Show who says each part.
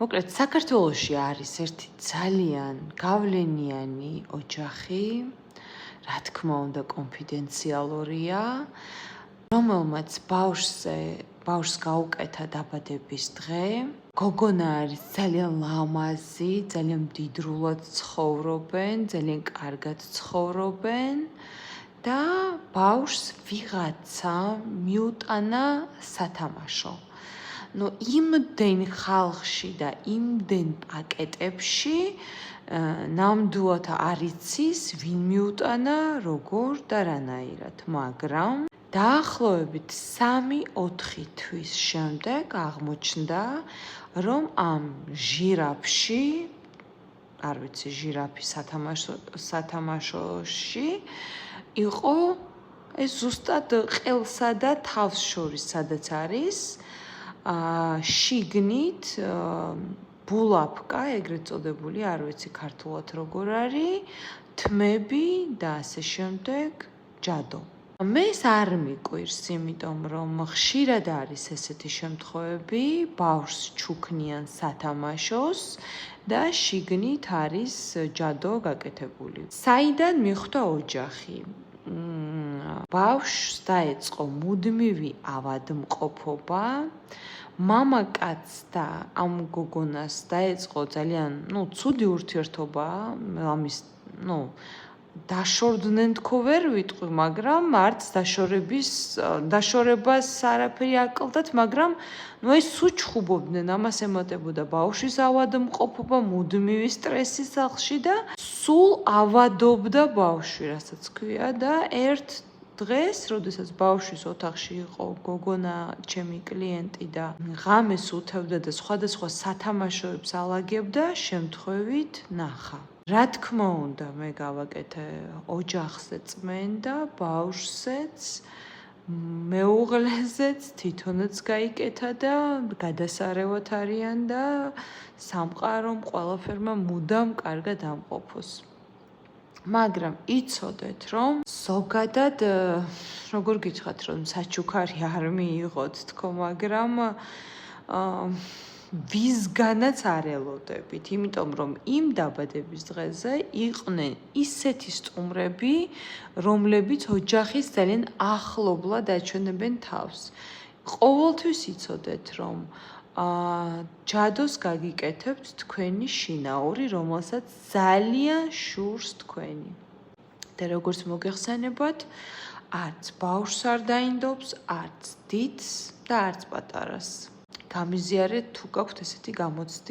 Speaker 1: მოკლედ, საქართველოში არის ერთი ძალიან გავლენიანი ოჯახი, რა თქმა უნდა, კონფიდენციალურია, რომელმაც ბავშვს გაუკეთა დაბადების დღე. გოგონა არის ძალიან ლამაზი, ძალიან მდიდრულად ცხოვრობენ, ძალიან კარგად ცხოვრობენ და ბავშვს ვიღაცა მიუტანა სათამაშო. იმდენ ხალხში და იმდენ პაკეტებში ნამდვილად არ იცის, ვინ მიუტანა, როგორ და რანაირად, მაგრამ დაახლოებით 3-4 თვის შემდეგ აღმოჩნდა, რომ ამ ჟირაფში, არ ვიცი, ჟირაფის სათამაშოში იყო ეს ზუსტად ყელსა და თავს შორის, სადაც არის შიგნით ბულაფკა, ეგრეთ წოდებული, არ ვიცი ქართულად როგორ არის, თმები და ასე შემდეგ, ჯადო. მე ეს არ მიკვირს, იმიტომ რომ ხშირად არის ესეთი შემთხვევები, ბავშვს ჩუქნიან სათამაშოს და შიგნით არის ჯადო გაკეთებული. საიდან მიხვდა ოჯახი? ბავშვს დაეწყო მუდმივი ავადმყოფობა, მამაკაცს და ამ გოგონას დაეწყო ძალიან, ცუდი ურთიერთობა, ამის, დაშორდნენ თქო ვერ ვიტყვი, მაგრამ არც დაშორებას არაფერი აკლდათ, მაგრამ ეს უჩხუბობდნენ, ამას ემატებოდა ბავშვის ავადმყოფობა, მუდმივი სტრესი სახლში და სულ ავადობდა ბავშვი, რასაც ქვია და ერთ დღეს, როდესაც ბავშვის ოთახში იყო გოგონა, ჩემი კლიენტი და ღამეს უთევდა და სხვადასხვა სათამაშოებს ალაგებდა, შემთხვევით ნახა. რა თქმა უნდა, მე გავაკეთე ოჯახზე წმენდა, ბავშვზეც, მეუღლეზეც, თვითონაც გაიკეთა და გადასარევად არიან და სამყარომ ყველაფერმა მუდამ კარგად ამყოფოს. მაგრამ იცოდეთ, რომ ზოგადად, როგორ გითხრათ, რომ საჩუქარი არ მიიღოთ თქო, მაგრამ ვისგანაც არ ელოდებით, იმიტომ რომ იმ დაბადების დღეზე იყვნენ ისეთი სტუმრები, რომლებიც ოჯახის ძალიან ახლობლად აჩვენებენ თავს. ყოველთვის იცოდეთ, რომ ჯადოს გაგიკეთებთ თქვენი შინაური, რომელსაც ძალიან შურს თქვენი. და როგორც მოგეხსენებათ, არც ბავშვს არ დაინდობს, არც დიდს და არც პატარას. გამიზიარეთ თუ გაქვთ ესეთი გამოცდი.